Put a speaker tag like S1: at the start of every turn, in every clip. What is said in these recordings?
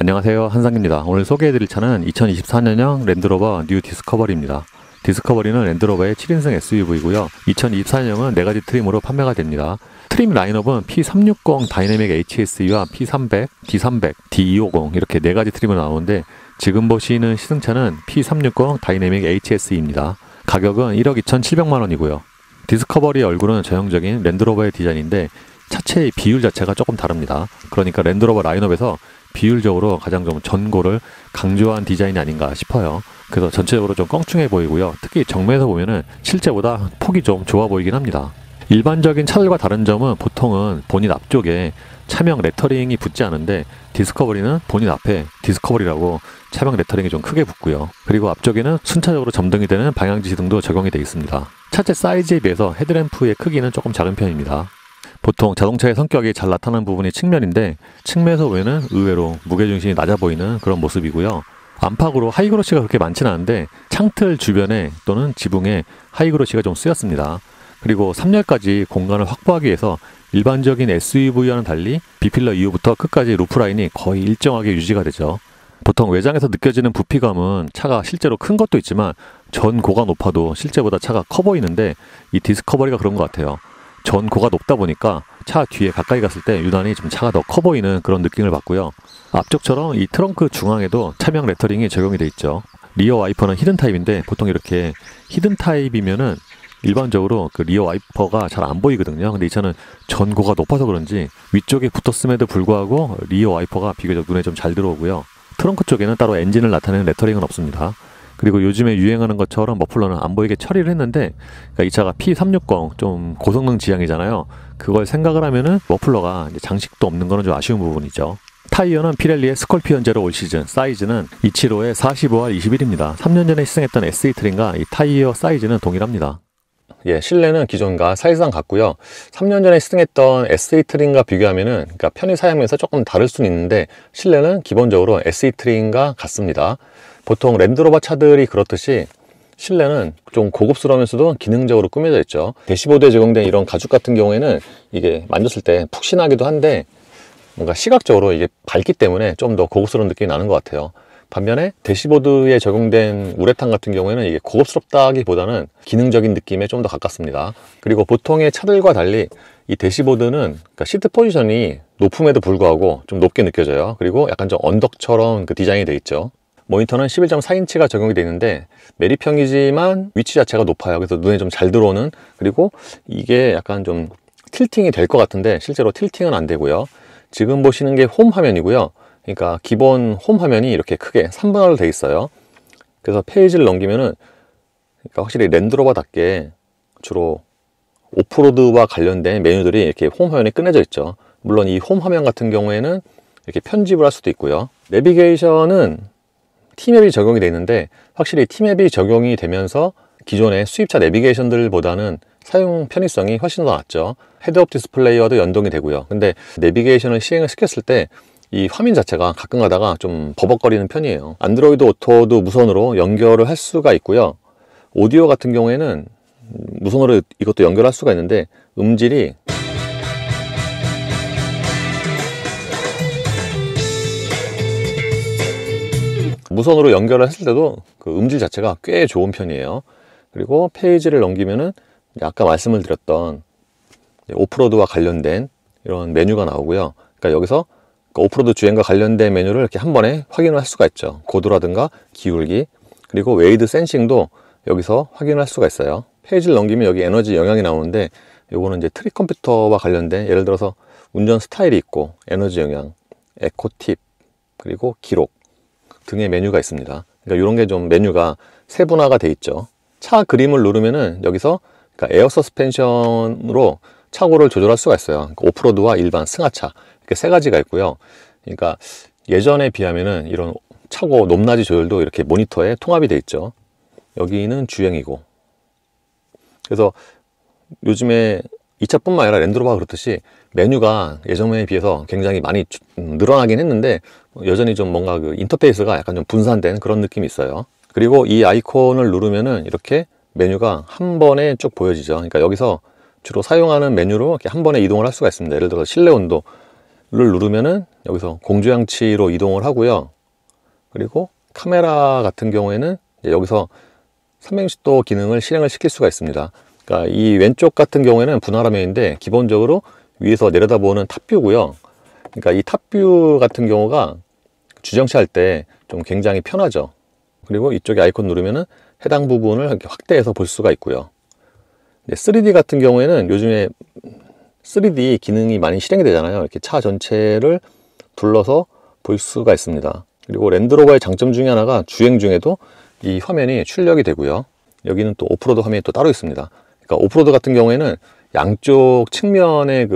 S1: 안녕하세요, 한상기입니다. 오늘 소개해드릴 차는 2024년형 랜드로버 뉴 디스커버리입니다. 디스커버리는 랜드로버의 7인승 SUV고요. 2024년형은 4가지 트림으로 판매가 됩니다. 트림 라인업은 P360 다이내믹 HSE와 P300, D300, D250 이렇게 4가지 트림으로 나오는데 지금 보시는 시승차는 P360 다이내믹 HSE입니다. 가격은 1억 2,700만원이고요. 디스커버리의 얼굴은 전형적인 랜드로버의 디자인인데 차체의 비율 자체가 조금 다릅니다. 그러니까 랜드로버 라인업에서 비율적으로 가장 좀 전고를 강조한 디자인이 아닌가 싶어요. 그래서 전체적으로 좀 껑충해 보이고요. 특히 정면에서 보면은 실제보다 폭이 좀 좋아 보이긴 합니다. 일반적인 차들과 다른 점은 보통은 본인 앞쪽에 차명 레터링이 붙지 않은데 디스커버리는 본인 앞에 디스커버리라고 차명 레터링이 좀 크게 붙고요. 그리고 앞쪽에는 순차적으로 점등이 되는 방향지시등도 적용이 되어 있습니다. 차체 사이즈에 비해서 헤드램프의 크기는 조금 작은 편입니다. 보통 자동차의 성격이 잘 나타나는 부분이 측면인데 측면에서 보면 의외로 무게중심이 낮아 보이는 그런 모습이고요. 안팎으로 하이그로시가 그렇게 많지는 않은데 창틀 주변에 또는 지붕에 하이그로시가 좀 쓰였습니다. 그리고 3열까지 공간을 확보하기 위해서 일반적인 SUV와는 달리 B필러 이후부터 끝까지 루프라인이 거의 일정하게 유지가 되죠. 보통 외장에서 느껴지는 부피감은 차가 실제로 큰 것도 있지만 전고가 높아도 실제보다 차가 커 보이는데 이 디스커버리가 그런 것 같아요. 전고가 높다 보니까 차 뒤에 가까이 갔을 때 유난히 좀 차가 더 커 보이는 그런 느낌을 받고요. 앞쪽처럼 이 트렁크 중앙에도 차명 레터링이 적용이 되어 있죠. 리어 와이퍼는 히든 타입인데 보통 이렇게 히든 타입이면은 일반적으로 그 리어 와이퍼가 잘 안 보이거든요. 근데 이 차는 전고가 높아서 그런지 위쪽에 붙었음에도 불구하고 리어 와이퍼가 비교적 눈에 좀 잘 들어오고요. 트렁크 쪽에는 따로 엔진을 나타내는 레터링은 없습니다. 그리고 요즘에 유행하는 것처럼 머플러는 안 보이게 처리를 했는데 그러니까 이 차가 P360 좀 고성능 지향이잖아요. 그걸 생각을 하면은 머플러가 이제 장식도 없는 거는 좀 아쉬운 부분이죠. 타이어는 피렐리의 스콜피언 제로 올 시즌, 사이즈는 275에 45R 21입니다. 3년 전에 시승했던 SE 트림과 이 타이어 사이즈는 동일합니다. 예, 실내는 기존과 사이즈상 같고요. 3년 전에 시승했던 SE 트림과 비교하면은 그러니까 편의 사양면에서 조금 다를 수는 있는데 실내는 기본적으로 SE 트림과 같습니다. 보통 랜드로버 차들이 그렇듯이 실내는 좀 고급스러우면서도 기능적으로 꾸며져 있죠. 대시보드에 적용된 이런 가죽 같은 경우에는 이게 만졌을 때 푹신하기도 한데 뭔가 시각적으로 이게 밝기 때문에 좀 더 고급스러운 느낌이 나는 것 같아요. 반면에 대시보드에 적용된 우레탄 같은 경우에는 이게 고급스럽다기보다는 기능적인 느낌에 좀 더 가깝습니다. 그리고 보통의 차들과 달리 이 대시보드는 그러니까 시트 포지션이 높음에도 불구하고 좀 높게 느껴져요. 그리고 약간 좀 언덕처럼 그 디자인이 되어 있죠. 모니터는 11.4인치가 적용이 되어 있는데 메리평이지만 위치 자체가 높아요. 그래서 눈에 좀 잘 들어오는, 그리고 이게 약간 좀 틸팅이 될 것 같은데 실제로 틸팅은 안 되고요. 지금 보시는 게 홈 화면이고요. 그러니까 기본 홈 화면이 이렇게 크게 3분할로 되어 있어요. 그래서 페이지를 넘기면은 그러니까 확실히 랜드로버답게 주로 오프로드와 관련된 메뉴들이 이렇게 홈 화면에 꺼내져 있죠. 물론 이 홈 화면 같은 경우에는 이렇게 편집을 할 수도 있고요. 내비게이션은 T맵이 적용이 되어 있는데 확실히 T맵이 적용이 되면서 기존의 수입차 내비게이션들보다는 사용 편의성이 훨씬 더 낫죠. 헤드업 디스플레이와도 연동이 되고요. 근데 내비게이션을 시행을 시켰을 때 이 화면 자체가 가끔 가다가 좀 버벅거리는 편이에요. 안드로이드 오토도 무선으로 연결을 할 수가 있고요. 오디오 같은 경우에는 무선으로 이것도 연결할 수가 있는데 음질이 무선으로 연결을 했을 때도 그 음질 자체가 꽤 좋은 편이에요. 그리고 페이지를 넘기면은 아까 말씀을 드렸던 오프로드와 관련된 이런 메뉴가 나오고요. 그러니까 여기서 오프로드 주행과 관련된 메뉴를 이렇게 한 번에 확인을 할 수가 있죠. 고도라든가 기울기, 그리고 웨이드 센싱도 여기서 확인을 할 수가 있어요. 페이지를 넘기면 여기 에너지 영향이 나오는데 요거는 이제 트릭 컴퓨터와 관련된, 예를 들어서 운전 스타일이 있고 에너지 영향, 에코 팁, 그리고 기록 등의 메뉴가 있습니다. 그러니까 이런 게 좀 메뉴가 세분화가 돼 있죠. 차 그림을 누르면은 여기서 그러니까 에어 서스펜션으로 차고를 조절할 수가 있어요. 그러니까 오프로드와 일반 승하차 이렇게 세 가지가 있고요. 그러니까 예전에 비하면은 이런 차고 높낮이 조절도 이렇게 모니터에 통합이 돼 있죠. 여기는 주행이고, 그래서 요즘에 이 차뿐만 아니라 랜드로버가 그렇듯이 메뉴가 예전에 비해서 굉장히 많이 늘어나긴 했는데 여전히 좀 뭔가 그 인터페이스가 약간 좀 분산된 그런 느낌이 있어요. 그리고 이 아이콘을 누르면은 이렇게 메뉴가 한 번에 쭉 보여지죠. 그러니까 여기서 주로 사용하는 메뉴로 이렇게 한 번에 이동을 할 수가 있습니다. 예를 들어서 실내 온도, 누르면은 여기서 공조장치로 이동을 하고요. 그리고 카메라 같은 경우에는 여기서 360도 기능을 실행을 시킬 수가 있습니다. 그러니까 이 왼쪽 같은 경우에는 분할 화면인데 기본적으로 위에서 내려다보는 탑뷰고요. 그러니까 이 탑뷰 같은 경우가 주정치 할 때 좀 굉장히 편하죠. 그리고 이쪽에 아이콘 누르면은 해당 부분을 이렇게 확대해서 볼 수가 있고요. 3D 같은 경우에는 요즘에 3D 기능이 많이 실행이 되잖아요. 이렇게 차 전체를 둘러서 볼 수가 있습니다. 그리고 랜드로버의 장점 중에 하나가 주행 중에도 이 화면이 출력이 되고요. 여기는 또 오프로드 화면이 또 따로 있습니다. 그러니까 오프로드 같은 경우에는 양쪽 측면의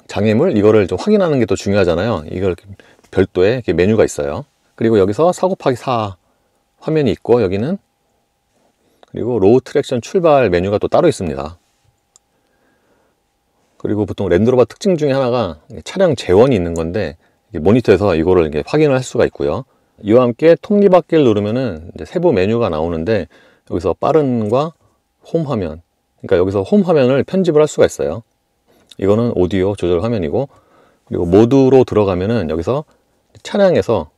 S1: 장애물 이거를 좀 확인하는 게 또 중요하잖아요. 이걸 별도의 이렇게 메뉴가 있어요. 그리고 여기서 4 곱하기 4 화면이 있고 여기는 그리고 로우 트랙션 출발 메뉴가 또 따로 있습니다. 그리고 보통 랜드로버 특징 중에 하나가 차량 재원이 있는 건데 모니터에서 이거를 이렇게 확인을 할 수가 있고요. 이와 함께 톱니바퀴를 누르면은 이제 세부 메뉴가 나오는데 여기서 빠른과 홈 화면, 그러니까 여기서 홈 화면을 편집을 할 수가 있어요. 이거는 오디오 조절 화면이고, 그리고 모드로 들어가면은 여기서 차량에서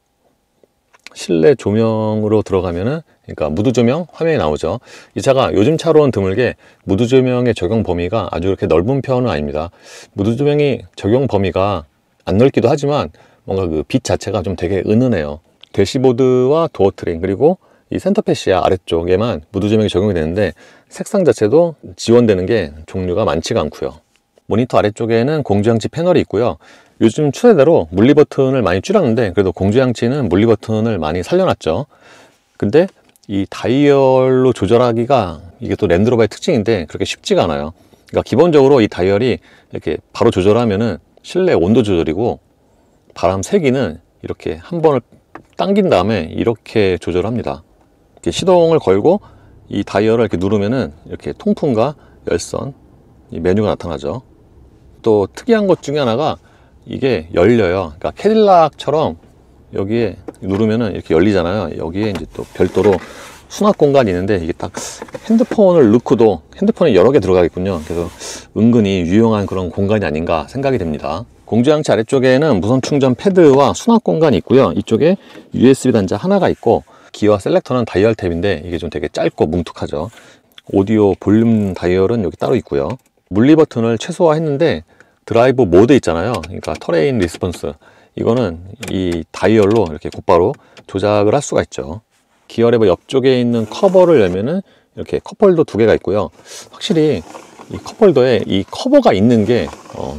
S1: 실내 조명으로 들어가면은 그러니까 무드 조명 화면이 나오죠. 이 차가 요즘 차로는 드물게 무드 조명의 적용 범위가 아주 이렇게 넓은 편은 아닙니다. 무드 조명이 적용 범위가 안 넓기도 하지만 뭔가 그 빛 자체가 좀 되게 은은해요. 대시보드와 도어 트림 그리고 이 센터 패시아 아래쪽에만 무드 조명이 적용이 되는데 색상 자체도 지원되는 게 종류가 많지가 않고요. 모니터 아래쪽에는 공조장치 패널이 있고요. 요즘 추세대로 물리 버튼을 많이 줄였는데 그래도 공조장치는 물리 버튼을 많이 살려놨죠. 근데 이 다이얼로 조절하기가 이게 또 랜드로버의 특징인데 그렇게 쉽지가 않아요. 그러니까 기본적으로 이 다이얼이 이렇게 바로 조절하면은 실내 온도 조절이고 바람 세기는 이렇게 한 번을 당긴 다음에 이렇게 조절합니다. 이렇게 시동을 걸고 이 다이얼을 이렇게 누르면은 이렇게 통풍과 열선 이 메뉴가 나타나죠. 또 특이한 것 중에 하나가 이게 열려요. 그러니까 캐딜락처럼 여기에 누르면은 이렇게 열리잖아요. 여기에 이제 또 별도로 수납 공간이 있는데 이게 딱 핸드폰을 넣고도 핸드폰이 여러 개 들어가겠군요. 그래서 은근히 유용한 그런 공간이 아닌가 생각이 됩니다. 공조장치 아래쪽에는 무선 충전 패드와 수납 공간이 있고요. 이쪽에 USB 단자 하나가 있고 기어 셀렉터는 다이얼 탭인데 이게 좀 되게 짧고 뭉툭하죠. 오디오 볼륨 다이얼은 여기 따로 있고요. 물리 버튼을 최소화했는데 드라이브 모드 있잖아요. 그러니까 터레인 리스폰스 이거는 이 다이얼로 이렇게 곧바로 조작을 할 수가 있죠. 기어 레버 옆쪽에 있는 커버를 열면은 이렇게 컵홀더 2개가 있고요. 확실히 이 컵홀더에 이 커버가 있는 게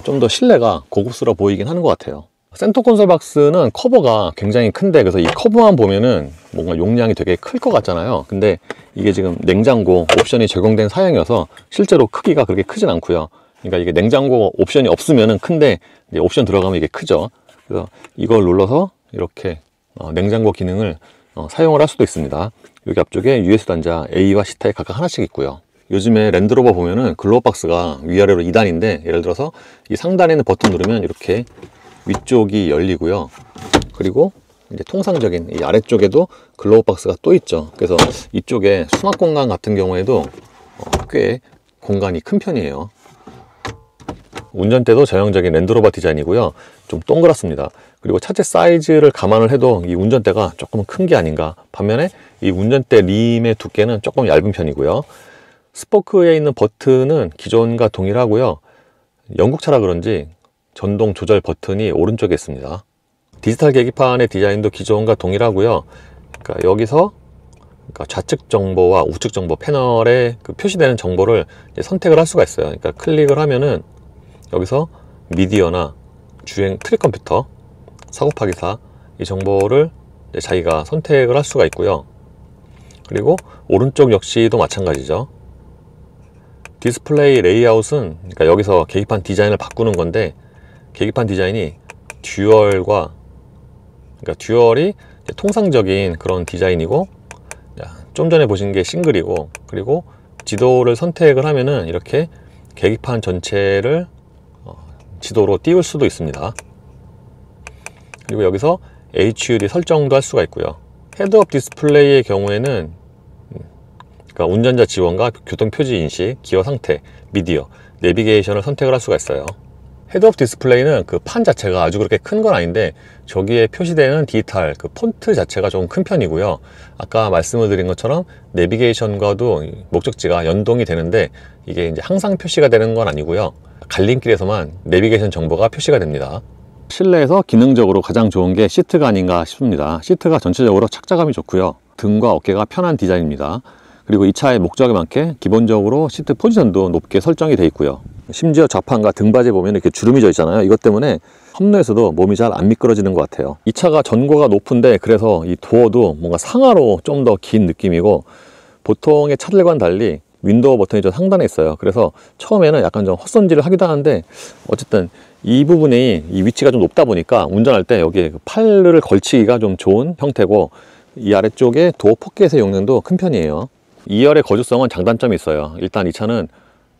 S1: 좀 더 실내가 고급스러워 보이긴 하는 것 같아요. 센터 콘솔 박스는 커버가 굉장히 큰데 그래서 이 커버만 보면은 뭔가 용량이 되게 클 것 같잖아요. 근데 이게 지금 냉장고 옵션이 적용된 사양이어서 실제로 크기가 그렇게 크진 않고요. 그러니까 이게 냉장고 옵션이 없으면은 큰데 이제 옵션 들어가면 이게 크죠. 그래서 이걸 눌러서 이렇게 냉장고 기능을 사용을 할 수도 있습니다. 여기 앞쪽에 USB 단자 A와 C 타입 각각 하나씩 있고요. 요즘에 랜드로버 보면은 글로우 박스가 위아래로 2단인데 예를 들어서 이 상단에 있는 버튼 누르면 이렇게 위쪽이 열리고요. 그리고 이제 통상적인 이 아래쪽에도 글로우 박스가 또 있죠. 그래서 이쪽에 수납 공간 같은 경우에도 꽤 공간이 큰 편이에요. 운전대도 전형적인 랜드로버 디자인이고요. 좀 동그랗습니다. 그리고 차체 사이즈를 감안을 해도 이 운전대가 조금 큰 게 아닌가. 반면에 이 운전대 림의 두께는 조금 얇은 편이고요. 스포크에 있는 버튼은 기존과 동일하고요. 영국차라 그런지 전동 조절 버튼이 오른쪽에 있습니다. 디지털 계기판의 디자인도 기존과 동일하고요. 그러니까 여기서 좌측 정보와 우측 정보 패널에 그 표시되는 정보를 선택을 할 수가 있어요. 그러니까 클릭을 하면은 여기서 미디어나 주행 트랙 컴퓨터 4 곱하기 4 이 정보를 자기가 선택을 할 수가 있고요. 그리고 오른쪽 역시도 마찬가지죠. 디스플레이 레이아웃은 그러니까 여기서 계기판 디자인을 바꾸는 건데 계기판 디자인이 듀얼과 그러니까 듀얼이 통상적인 그런 디자인이고 좀 전에 보신 게 싱글이고 그리고 지도를 선택을 하면은 이렇게 계기판 전체를 지도로 띄울 수도 있습니다. 그리고 여기서 HUD 설정도 할 수가 있고요. 헤드업 디스플레이의 경우에는 그러니까 운전자 지원과 교통 표지 인식, 기어 상태, 미디어, 내비게이션을 선택을 할 수가 있어요. 헤드업 디스플레이는 그 판 자체가 아주 그렇게 큰 건 아닌데 저기에 표시되는 디지털 그 폰트 자체가 조금 큰 편이고요. 아까 말씀을 드린 것처럼 내비게이션과도 목적지가 연동이 되는데 이게 이제 항상 표시가 되는 건 아니고요. 갈림길에서만 내비게이션 정보가 표시가 됩니다. 실내에서 기능적으로 가장 좋은 게 시트가 아닌가 싶습니다. 시트가 전체적으로 착자감이 좋고요. 등과 어깨가 편한 디자인입니다. 그리고 이 차의 목적에 맞게 기본적으로 시트 포지션도 높게 설정이 되어 있고요. 심지어 좌판과 등받이에 보면 이렇게 주름이 져 있잖아요. 이것 때문에 험로에서도 몸이 잘 안 미끄러지는 것 같아요. 이 차가 전고가 높은데 그래서 이 도어도 뭔가 상하로 좀 더 긴 느낌이고, 보통의 차들과는 달리 윈도우 버튼이 좀 상단에 있어요. 그래서 처음에는 약간 좀 헛손질을 하기도 하는데 어쨌든 이 부분이 이 위치가 좀 높다 보니까 운전할 때 여기에 팔을 걸치기가 좀 좋은 형태고, 이 아래쪽에 도어 포켓의 용량도 큰 편이에요. 2열의 거주성은 장단점이 있어요. 일단 이 차는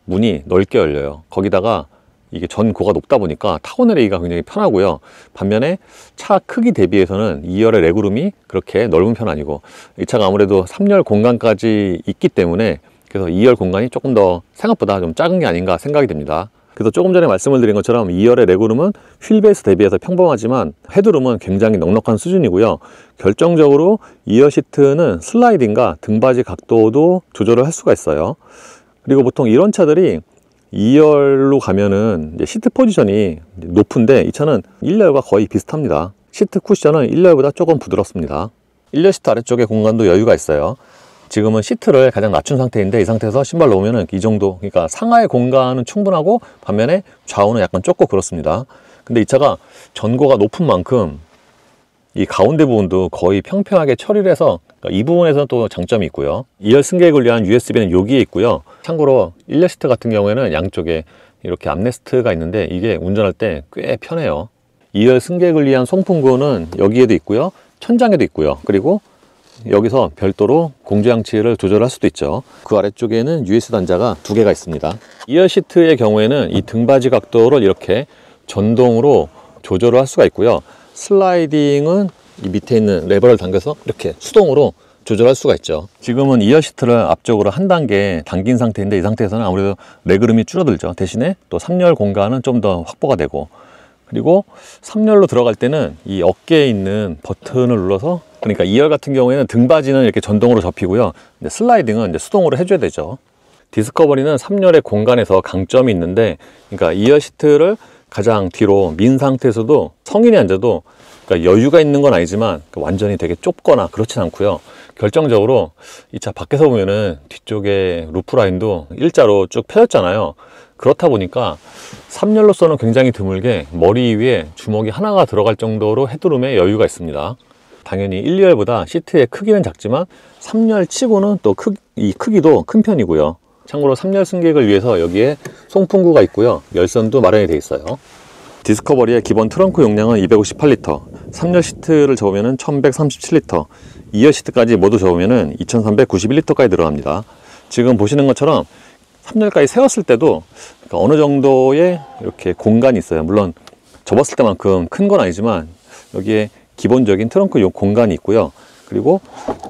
S1: 문이 넓게 열려요. 거기다가 이게 전고가 높다 보니까 타고 내리기가 굉장히 편하고요. 반면에 차 크기 대비해서는 2열의 레그룸이 그렇게 넓은 편 아니고, 이 차가 아무래도 3열 공간까지 있기 때문에 그래서 2열 공간이 조금 더 생각보다 좀 작은 게 아닌가 생각이 됩니다. 그래서 조금 전에 말씀을 드린 것처럼 2열의 레그룸은 휠베이스 대비해서 평범하지만 헤드룸은 굉장히 넉넉한 수준이고요. 결정적으로 2열 시트는 슬라이딩과 등받이 각도도 조절을 할 수가 있어요. 그리고 보통 이런 차들이 2열로 가면은 이제 시트 포지션이 높은데 이 차는 1열과 거의 비슷합니다. 시트 쿠션은 1열보다 조금 부드럽습니다. 1열 시트 아래쪽에 공간도 여유가 있어요. 지금은 시트를 가장 낮춘 상태인데 이 상태에서 신발 놓으면은 이 정도, 그러니까 상하의 공간은 충분하고 반면에 좌우는 약간 좁고 그렇습니다. 근데 이 차가 전고가 높은 만큼 이 가운데 부분도 거의 평평하게 처리를 해서 이 부분에서는 또 장점이 있고요. 2열 승객을 위한 USB는 여기에 있고요. 참고로 1열 시트 같은 경우에는 양쪽에 이렇게 암레스트가 있는데 이게 운전할 때 꽤 편해요. 2열 승객을 위한 송풍구는 여기에도 있고요. 천장에도 있고요. 그리고 여기서 별도로 공조장치를 조절할 수도 있죠. 그 아래쪽에는 USB 단자가 2개가 있습니다. 2열 시트의 경우에는 이 등받이 각도를 이렇게 전동으로 조절을 할 수가 있고요. 슬라이딩은 이 밑에 있는 레버를 당겨서 이렇게 수동으로 조절할 수가 있죠. 지금은 2열 시트를 앞쪽으로 한 단계 당긴 상태인데 이 상태에서는 아무래도 레그룸이 줄어들죠. 대신에 또 3열 공간은 좀 더 확보가 되고, 그리고 3열로 들어갈 때는 이 어깨에 있는 버튼을 눌러서, 그러니까 2열 같은 경우에는 등받이는 이렇게 전동으로 접히고요. 슬라이딩은 이제 수동으로 해줘야 되죠. 디스커버리는 3열의 공간에서 강점이 있는데, 그러니까 2열 시트를 가장 뒤로 민 상태에서도 성인이 앉아도 그러니까 여유가 있는 건 아니지만 완전히 되게 좁거나 그렇진 않고요. 결정적으로 이 차 밖에서 보면은 뒤쪽에 루프라인도 일자로 쭉 펴졌잖아요. 그렇다 보니까 3열로서는 굉장히 드물게 머리 위에 주먹이 하나가 들어갈 정도로 헤드룸에 여유가 있습니다. 당연히 1, 2열보다 시트의 크기는 작지만 3열 치고는 또 이 크기도 큰 편이고요. 참고로 3열 승객을 위해서 여기에 송풍구가 있고요. 열선도 마련이 되어 있어요. 디스커버리의 기본 트렁크 용량은 258리터, 3열 시트를 접으면 1137리터, 2열 시트까지 모두 접으면 2391리터까지 들어갑니다. 지금 보시는 것처럼 3열까지 세웠을 때도 어느 정도의 이렇게 공간이 있어요. 물론 접었을 때만큼 큰 건 아니지만 여기에 기본적인 트렁크 공간이 있고요. 그리고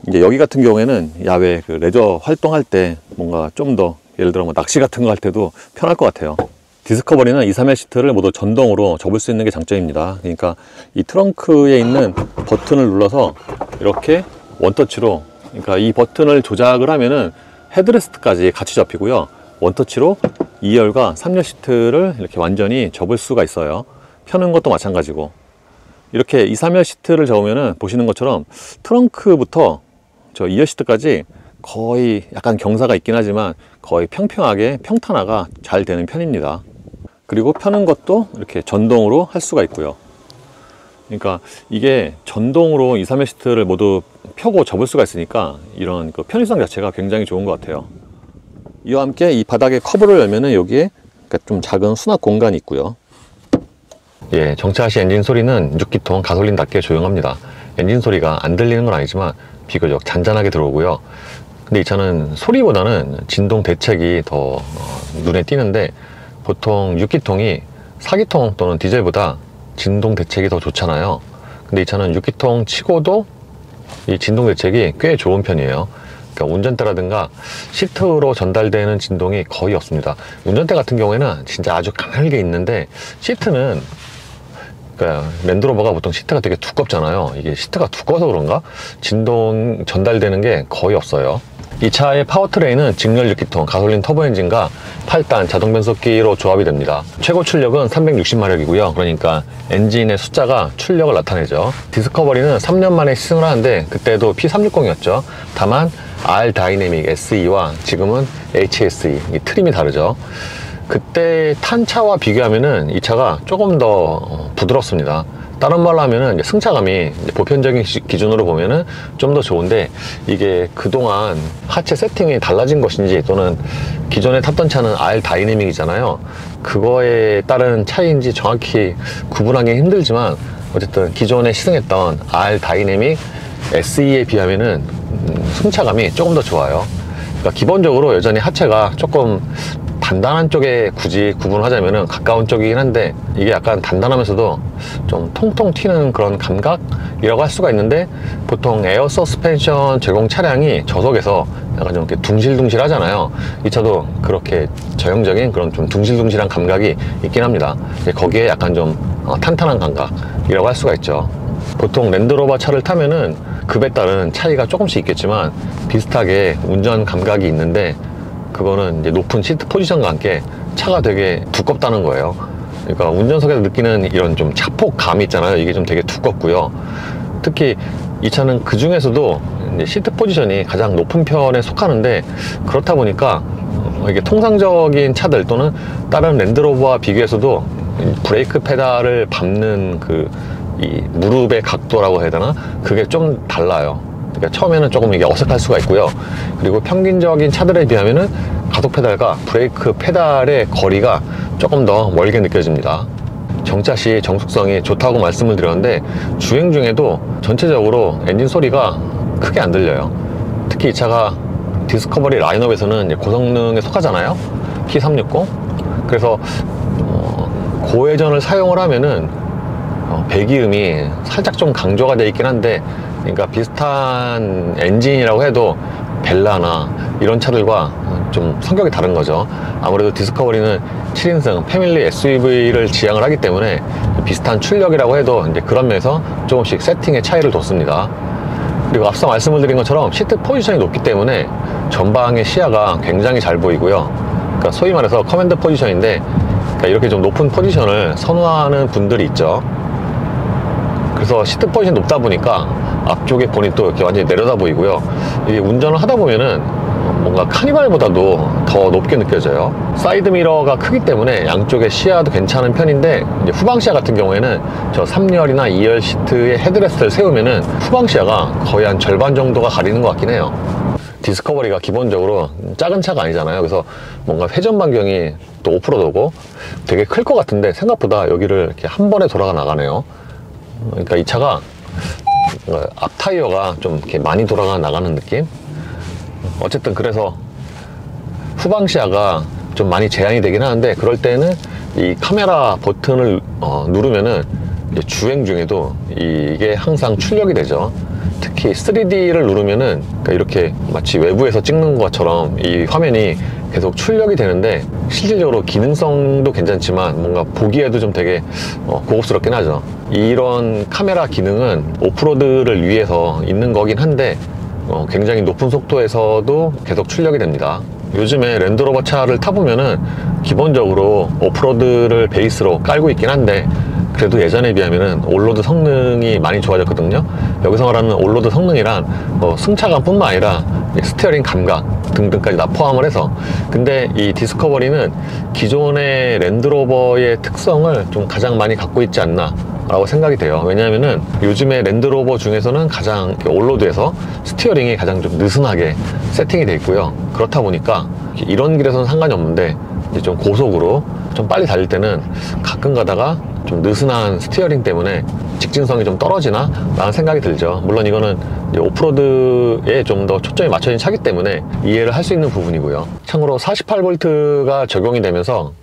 S1: 이제 여기 같은 경우에는 야외 그 레저 활동할 때 뭔가 좀 더 예를 들어 뭐 낚시 같은 거 할 때도 편할 것 같아요. 디스커버리는 2, 3열 시트를 모두 전동으로 접을 수 있는 게 장점입니다. 그러니까 이 트렁크에 있는 버튼을 눌러서 이렇게 원터치로, 그러니까 이 버튼을 조작을 하면은 헤드레스트까지 같이 접히고요. 원터치로 2열과 3열 시트를 이렇게 완전히 접을 수가 있어요. 펴는 것도 마찬가지고. 이렇게 2, 3열 시트를 접으면은 보시는 것처럼 트렁크부터 저 2열 시트까지 거의 약간 경사가 있긴 하지만 거의 평평하게 평탄화가 잘 되는 편입니다. 그리고 펴는 것도 이렇게 전동으로 할 수가 있고요. 그러니까 이게 전동으로 2, 3열 시트를 모두 펴고 접을 수가 있으니까 이런 그 편의성 자체가 굉장히 좋은 것 같아요. 이와 함께 이 바닥에 커브를 열면은 여기에 좀 작은 수납 공간이 있고요. 예, 정차 시 엔진 소리는 6기통 가솔린답게 조용합니다. 엔진 소리가 안 들리는 건 아니지만 비교적 잔잔하게 들어오고요. 근데 이 차는 소리보다는 진동 대책이 더 눈에 띄는데, 보통 6기통이 4기통 또는 디젤보다 진동 대책이 더 좋잖아요. 근데 이 차는 6기통 치고도 이 진동 대책이 꽤 좋은 편이에요. 그러니까 운전대라든가 시트로 전달되는 진동이 거의 없습니다. 운전대 같은 경우에는 진짜 아주 가늘게 있는데, 시트는 그러니까 랜드로버가 보통 시트가 되게 두껍잖아요. 이게 시트가 두꺼워서 그런가 진동 전달되는 게 거의 없어요. 이 차의 파워트레인은 직렬 6기통 가솔린 터보 엔진과 8단 자동 변속기로 조합이 됩니다. 최고 출력은 360마력이고요. 그러니까 엔진의 숫자가 출력을 나타내죠. 디스커버리는 3년 만에 시승을 하는데 그때도 P360이었죠. 다만 R 다이내믹 SE와 지금은 HSE, 이 트림이 다르죠. 그때 탄 차와 비교하면은 이 차가 조금 더 부드럽습니다. 다른 말로 하면은 승차감이 보편적인 기준으로 보면은 좀 더 좋은데, 이게 그동안 하체 세팅이 달라진 것인지 또는 기존에 탔던 차는 R 다이내믹이잖아요. 그거에 따른 차이인지 정확히 구분하기 힘들지만 어쨌든 기존에 시승했던 R 다이내믹 SE에 비하면은 승차감이 조금 더 좋아요. 그러니까 기본적으로 여전히 하체가 조금 단단한 쪽에 굳이 구분하자면은 가까운 쪽이긴 한데, 이게 약간 단단하면서도 좀 통통 튀는 그런 감각이라고 할 수가 있는데, 보통 에어 서스펜션 제공 차량이 저속에서 약간 좀 이렇게 둥실둥실 하잖아요. 이 차도 그렇게 저형적인 그런 좀 둥실둥실한 감각이 있긴 합니다. 거기에 약간 좀 탄탄한 감각이라고 할 수가 있죠. 보통 랜드로버 차를 타면은 급에 따른 차이가 조금씩 있겠지만 비슷하게 운전 감각이 있는데, 그거는 이제 높은 시트 포지션과 함께 차가 되게 두껍다는 거예요. 그러니까 운전석에서 느끼는 이런 좀 차폭감이 있잖아요. 이게 좀 되게 두껍고요. 특히 이 차는 그 중에서도 이제 시트 포지션이 가장 높은 편에 속하는데, 그렇다 보니까 이게 통상적인 차들 또는 다른 랜드로버와 비교해서도 브레이크 페달을 밟는 이 무릎의 각도라고 해야 되나? 그게 좀 달라요. 그러니까 처음에는 조금 이게 어색할 수가 있고요. 그리고 평균적인 차들에 비하면은 가속 페달과 브레이크 페달의 거리가 조금 더 멀게 느껴집니다. 정차 시 정숙성이 좋다고 말씀을 드렸는데, 주행 중에도 전체적으로 엔진 소리가 크게 안 들려요. 특히 이 차가 디스커버리 라인업에서는 고성능에 속하잖아요. P360. 그래서 고회전을 사용을 하면은 배기음이 살짝 좀 강조가 되어 있긴 한데, 그러니까 비슷한 엔진이라고 해도 벨라나 이런 차들과 좀 성격이 다른 거죠. 아무래도 디스커버리는 7인승 패밀리 SUV를 지향을 하기 때문에 비슷한 출력이라고 해도 이제 그런 면에서 조금씩 세팅의 차이를 뒀습니다. 그리고 앞서 말씀을 드린 것처럼 시트 포지션이 높기 때문에 전방의 시야가 굉장히 잘 보이고요. 그러니까 소위 말해서 커맨드 포지션인데, 그러니까 이렇게 좀 높은 포지션을 선호하는 분들이 있죠. 그래서 시트 포지션이 높다 보니까 앞쪽에 보닛도 이렇게 완전히 내려다 보이고요. 이게 운전을 하다 보면은 뭔가 카니발보다도 더 높게 느껴져요. 사이드 미러가 크기 때문에 양쪽의 시야도 괜찮은 편인데, 이제 후방 시야 같은 경우에는 저 3열이나 2열 시트에 헤드레스트를 세우면은 후방 시야가 거의 한 절반 정도가 가리는 것 같긴 해요. 디스커버리가 기본적으로 작은 차가 아니잖아요. 그래서 뭔가 회전 반경이 또 오프로드고 되게 클 것 같은데 생각보다 여기를 이렇게 한 번에 돌아가 나가네요. 그러니까 이 차가 앞 타이어가 좀 이렇게 많이 돌아가 나가는 느낌? 어쨌든 그래서 후방 시야가 좀 많이 제한이 되긴 하는데, 그럴 때는 이 카메라 버튼을 누르면은 주행 중에도 이게 항상 출력이 되죠. 특히 3D를 누르면은 그러니까 이렇게 마치 외부에서 찍는 것처럼 이 화면이 계속 출력이 되는데, 실질적으로 기능성도 괜찮지만 뭔가 보기에도 좀 되게 고급스럽긴 하죠. 이런 카메라 기능은 오프로드를 위해서 있는 거긴 한데 굉장히 높은 속도에서도 계속 출력이 됩니다. 요즘에 랜드로버 차를 타보면은 기본적으로 오프로드를 베이스로 깔고 있긴 한데, 그래도 예전에 비하면은 올로드 성능이 많이 좋아졌거든요. 여기서 말하는 올로드 성능이란 승차감 뿐만 아니라 스티어링 감각 등등까지 다 포함을 해서. 근데 이 디스커버리는 기존의 랜드로버의 특성을 좀 가장 많이 갖고 있지 않나 라고 생각이 돼요. 왜냐하면은 요즘에 랜드로버 중에서는 가장 올로드에서 스티어링이 가장 좀 느슨하게 세팅이 돼 있고요. 그렇다 보니까 이런 길에서는 상관이 없는데, 이제 좀 고속으로 좀 빨리 달릴 때는 가끔 가다가 좀 느슨한 스티어링 때문에 직진성이 좀 떨어지나 라는 생각이 들죠. 물론 이거는 이제 오프로드에 좀 더 초점이 맞춰진 차기 때문에 이해를 할 수 있는 부분이고요. 참고로 48V가 적용이 되면서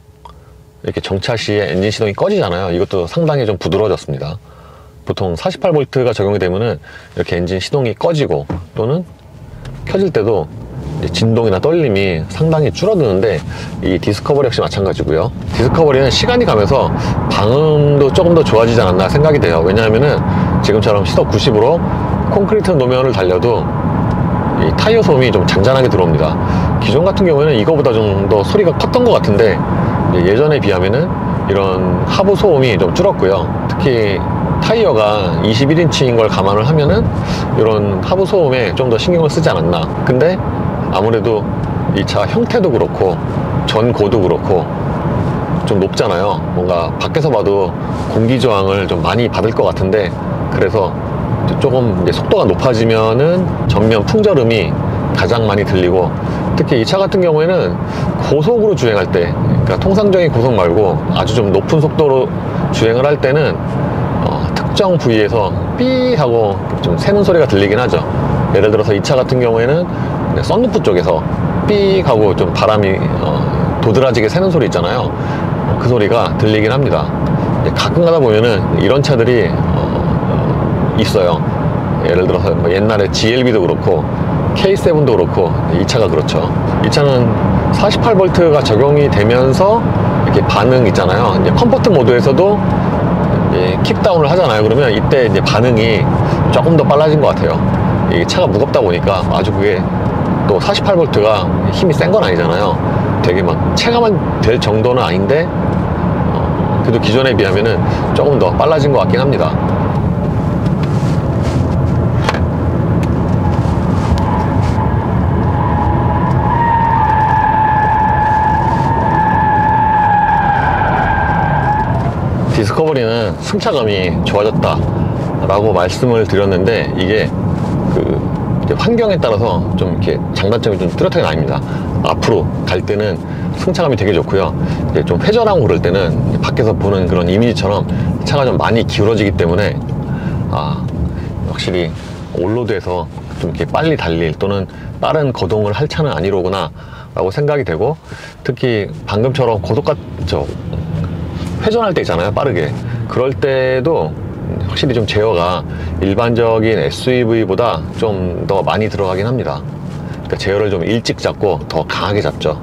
S1: 이렇게 정차 시에 엔진 시동이 꺼지잖아요. 이것도 상당히 좀 부드러워졌습니다. 보통 48V가 적용이 되면은 이렇게 엔진 시동이 꺼지고 또는
S2: 켜질 때도 진동이나 떨림이 상당히 줄어드는데 이 디스커버리 역시 마찬가지고요. 디스커버리는 시간이 가면서 방음도 조금 더 좋아지지 않았나 생각이 돼요. 왜냐하면은 지금처럼 시속 90으로 콘크리트 노면을 달려도 이 타이어 소음이 좀 잔잔하게 들어옵니다. 기존 같은 경우에는 이거보다 좀 더 소리가 컸던 것 같은데 예전에 비하면은 이런 하부 소음이 좀 줄었고요. 특히 타이어가 21인치인 걸 감안을 하면은 이런 하부 소음에 좀 더 신경을 쓰지 않았나. 근데 아무래도 이 차 형태도 그렇고 전고도 그렇고 좀 높잖아요. 뭔가 밖에서 봐도 공기 저항을 좀 많이 받을 것 같은데, 그래서 조금 이제 속도가 높아지면은 전면 풍절음이 가장 많이 들리고, 특히 이 차 같은 경우에는 고속으로 주행할 때, 그러니까 통상적인 고속 말고 아주 좀 높은 속도로 주행을 할 때는 특정 부위에서 삐 하고 좀 새는 소리가 들리긴 하죠. 예를 들어서 이 차 같은 경우에는 썬루프 쪽에서 삐 하고 좀 바람이 도드라지게 새는 소리 있잖아요. 그 소리가 들리긴 합니다. 가끔 가다 보면은 이런 차들이 있어요. 예를 들어서 뭐 옛날에 GLB도 그렇고 K7도 그렇고 이 차가 그렇죠. 이 차는 48V가 적용이 되면서 이렇게 반응 있잖아요. 이제 컴포트 모드에서도 킥다운을 하잖아요. 그러면 이때 이제 반응이 조금 더 빨라진 것 같아요. 이 차가 무겁다 보니까 아주 그게 또 48V가 힘이 센 건 아니잖아요. 되게 막 체감은 될 정도는 아닌데 그래도 기존에 비하면은 조금 더 빨라진 것 같긴 합니다. 디스커버리는 승차감이 좋아졌다 라고 말씀을 드렸는데, 이게 환경에 따라서 좀 이렇게 장단점이 좀 뚜렷하게 나뉩니다. 앞으로 갈 때는 승차감이 되게 좋고요. 이제 좀 회전하고 그럴 때는 밖에서 보는 그런 이미지처럼 차가 좀 많이 기울어지기 때문에 확실히 올로드에서 좀 이렇게 빨리 달릴 또는 빠른 거동을 할 차는 아니로구나 라고 생각이 되고, 특히 방금처럼 회전할 때 있잖아요, 빠르게. 그럴 때도 확실히 좀 제어가 일반적인 SUV보다 좀 더 많이 들어가긴 합니다. 그러니까 제어를 좀 일찍 잡고 더 강하게 잡죠.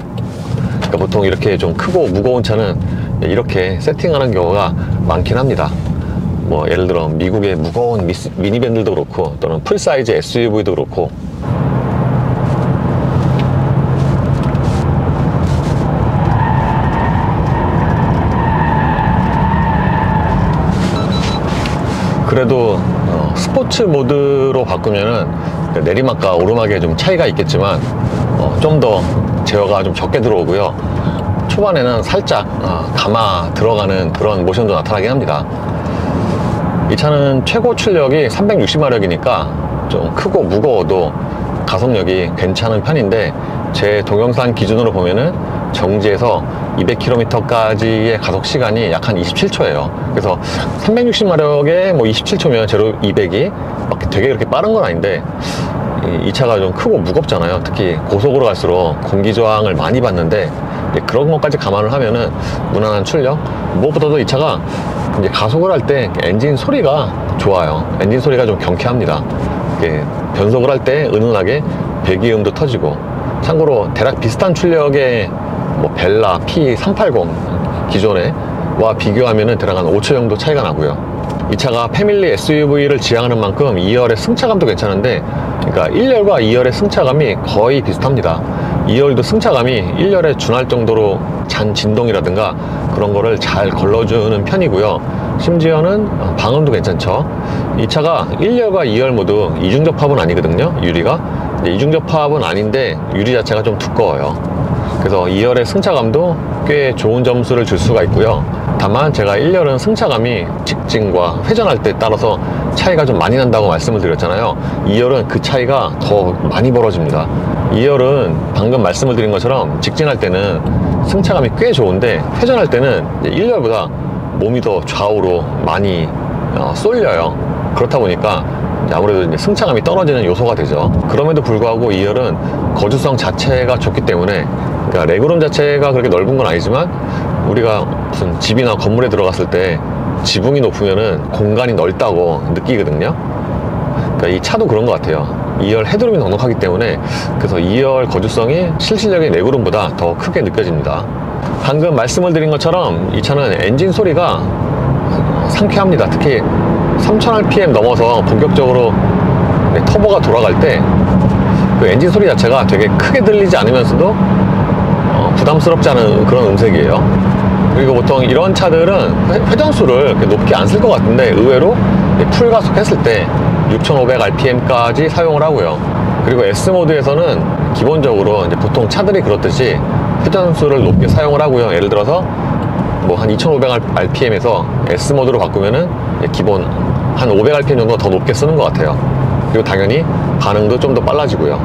S2: 그러니까 보통 이렇게 좀 크고 무거운 차는 이렇게 세팅하는 경우가 많긴 합니다. 뭐 예를 들어 미국의 무거운 미니밴들도 그렇고 또는 풀사이즈 SUV도 그렇고. 그래도 스포츠 모드로 바꾸면은 내리막과 오르막에 좀 차이가 있겠지만 좀 더 제어가 좀 적게 들어오고요. 초반에는 살짝 감아 들어가는 그런 모션도 나타나긴 합니다. 이 차는 최고 출력이 360마력이니까 좀 크고 무거워도 가속력이 괜찮은 편인데, 제 동영상 기준으로 보면은 정지에서 200km까지의 가속 시간이 약 한 27초예요. 그래서 360마력에 뭐 27초면 제로 200이 막 되게 그렇게 빠른 건 아닌데, 이 차가 좀 크고 무겁잖아요. 특히 고속으로 갈수록 공기 저항을 많이 받는데, 그런 것까지 감안을 하면은 무난한 출력. 무엇보다도 이 차가 이제 가속을 할 때 엔진 소리가 좋아요. 엔진 소리가 좀 경쾌합니다. 변속을 할 때 은은하게 배기음도 터지고. 참고로 대략 비슷한 출력의 뭐 벨라 P380 기존에 와 비교하면은 대략 한 5초 정도 차이가 나고요. 이 차가 패밀리 SUV를 지향하는 만큼 2열의 승차감도 괜찮은데, 그러니까 1열과 2열의 승차감이 거의 비슷합니다. 2열도 승차감이 1열에 준할 정도로 잔 진동이라든가 그런 거를 잘 걸러주는 편이고요. 심지어는 방음도 괜찮죠. 이 차가 1열과 2열 모두 이중접합은 아니거든요, 유리가. 이중접합은 아닌데 유리 자체가 좀 두꺼워요. 그래서 2열의 승차감도 꽤 좋은 점수를 줄 수가 있고요. 다만 제가 1열은 승차감이 직진과 회전할 때 따라서 차이가 좀 많이 난다고 말씀을 드렸잖아요. 2열은 그 차이가 더 많이 벌어집니다. 2열은 방금 말씀을 드린 것처럼 직진할 때는 승차감이 꽤 좋은데, 회전할 때는 1열보다 몸이 더 좌우로 많이 쏠려요. 그렇다 보니까 아무래도 이제 승차감이 떨어지는 요소가 되죠. 그럼에도 불구하고 2열은 거주성 자체가 좋기 때문에, 그러니까 레그룸 자체가 그렇게 넓은 건 아니지만 우리가 무슨 집이나 건물에 들어갔을 때 지붕이 높으면은 공간이 넓다고 느끼거든요. 그러니까 이 차도 그런 것 같아요. 2열 헤드룸이 넉넉하기 때문에 그래서 2열 거주성이 실질적인 내구름보다 더 크게 느껴집니다. 방금 말씀을 드린 것처럼 이 차는 엔진 소리가 상쾌합니다. 특히 3000rpm 넘어서 본격적으로 터보가 돌아갈 때 그 엔진 소리 자체가 되게 크게 들리지 않으면서도 부담스럽지 않은 그런 음색이에요. 그리고 보통 이런 차들은 회전수를 높게 안 쓸 것 같은데 의외로 풀가속 했을 때 6500rpm까지 사용을 하고요. 그리고 S모드에서는 기본적으로 이제 보통 차들이 그렇듯이 회전수를 높게 사용을 하고요. 예를 들어서 뭐 한 2500rpm에서 S모드로 바꾸면은 기본 한 500rpm 정도 더 높게 쓰는 것 같아요. 그리고 당연히 반응도 좀 더 빨라지고요.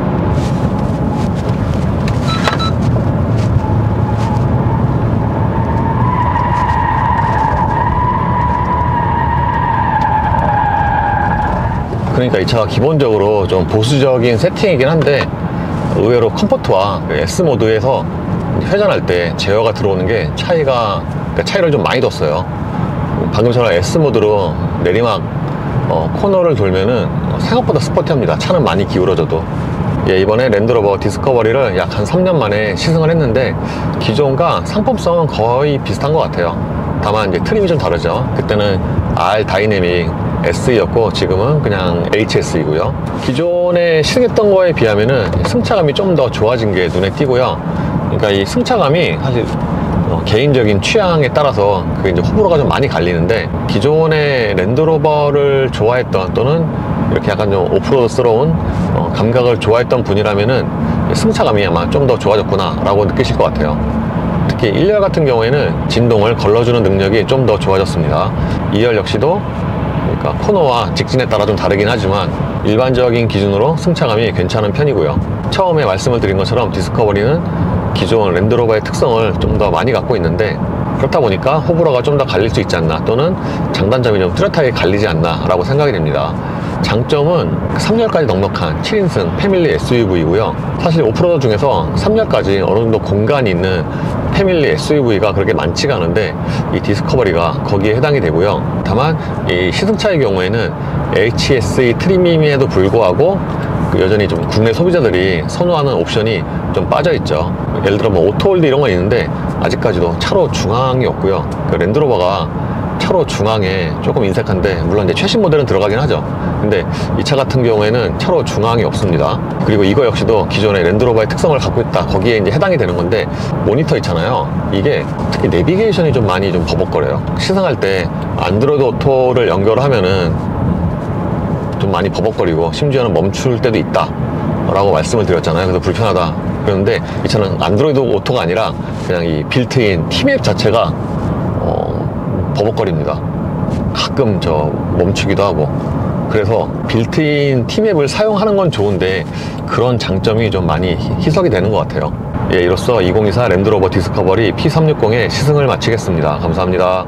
S2: 그러니까 이 차가 기본적으로 좀 보수적인 세팅이긴 한데 의외로 컴포트와 S모드에서 회전할 때 제어가 들어오는 게 차이를 좀 많이 뒀어요. 방금처럼 S모드로 내리막 코너를 돌면은 생각보다 스포티합니다. 차는 많이 기울어져도. 이번에 랜드로버 디스커버리를 약 한 3년 만에 시승을 했는데 기존과 상품성은 거의 비슷한 것 같아요. 다만 이제 트림이 좀 다르죠. 그때는 R 다이내믹 SE였고 지금은 그냥 HS이고요. 기존에 시승했던 거에 비하면은 승차감이 좀 더 좋아진 게 눈에 띄고요. 그러니까 이 승차감이 사실 개인적인 취향에 따라서 그게 이제 호불호가 좀 많이 갈리는데 기존의 랜드로버를 좋아했던 또는 이렇게 약간 좀 오프로드스러운 감각을 좋아했던 분이라면은 승차감이 아마 좀 더 좋아졌구나 라고 느끼실 것 같아요. 특히 1열 같은 경우에는 진동을 걸러주는 능력이 좀 더 좋아졌습니다. 2열 역시도 그러니까 코너와 직진에 따라 좀 다르긴 하지만 일반적인 기준으로 승차감이 괜찮은 편이고요. 처음에 말씀을 드린 것처럼 디스커버리는 기존 랜드로버의 특성을 좀 더 많이 갖고 있는데 그렇다 보니까 호불호가 좀 더 갈릴 수 있지 않나 또는 장단점이 좀 뚜렷하게 갈리지 않나 라고 생각이 됩니다. 장점은 3열까지 넉넉한 7인승 패밀리 SUV이고요. 사실 오프로더 중에서 3열까지 어느 정도 공간이 있는 패밀리 SUV가 그렇게 많지가 않은데 이 디스커버리가 거기에 해당이 되고요. 다만 이 시승차의 경우에는 HSE 트림임에도 불구하고 여전히 좀 국내 소비자들이 선호하는 옵션이 좀 빠져있죠. 예를 들어 뭐 오토홀드 이런 거 있는데 아직까지도 차로 중앙이 없고요. 그 랜드로버가 차로 중앙에 조금 인색한데 물론 이제 최신 모델은 들어가긴 하죠. 근데 이 차 같은 경우에는 차로 중앙이 없습니다. 그리고 이거 역시도 기존의 랜드로버의 특성을 갖고 있다. 거기에 이제 해당이 되는 건데 모니터 있잖아요. 이게 특히 내비게이션이 좀 많이 좀 버벅거려요. 시승할 때 안드로이드 오토를 연결하면은 좀 많이 버벅거리고 심지어는 멈출 때도 있다 라고 말씀을 드렸잖아요. 그래서 불편하다 그런데 이 차는 안드로이드 오토가 아니라 그냥 이 빌트인 티맵 자체가 버벅거립니다. 가끔 멈추기도 하고. 그래서 빌트인 티맵을 사용하는 건 좋은데 그런 장점이 좀 많이 희석이 되는 것 같아요. 이로써 2024 랜드로버 디스커버리 P360의 시승을 마치겠습니다. 감사합니다.